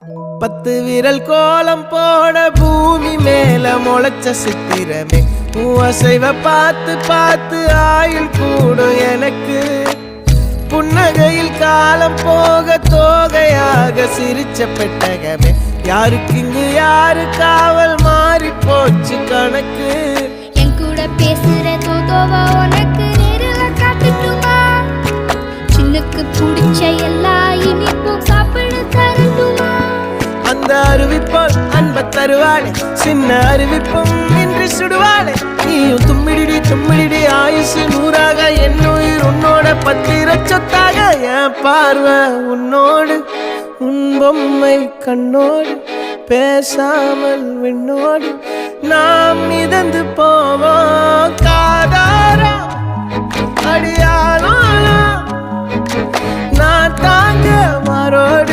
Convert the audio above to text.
10 விரல் கோலம் போட பூமி மேல முளைச்ச சித்திரமே அசைவ பார்த்து பார்த்து ஆயுள் கூடும் எனக்கு புன்னகையில் காலம் போக தோகையாக சிரிச்ச பெட்டகமே யாருக்கு இங்கு யாரு காவல் மாறி போச்சு கணக்கு என் கூட பேசுற தோதோவா உனக்கு நேரில் காட்டுட்டுமா சின்னுக்கு பிடிச்ச எல்லா இனிப்பும் சாப்பிட தரட்டுமா அந்த அறிவிப்பால் அன்ப தருவாளே சின்ன அறிவிப்பும் இன்று சுடுவாளே நீயும் தும்மிடி ஆயுசு 100ஆக என் உயிர் உன்னோட 10 சொத்தாக என் பார்வை உன்னோடு உன் பொம்மை கண்ணோடு பேசாமல் விண்ணோடு நாம் மிதந்து போவோம் காதாரா அடியாலும் நான் தாங்க மாறோடு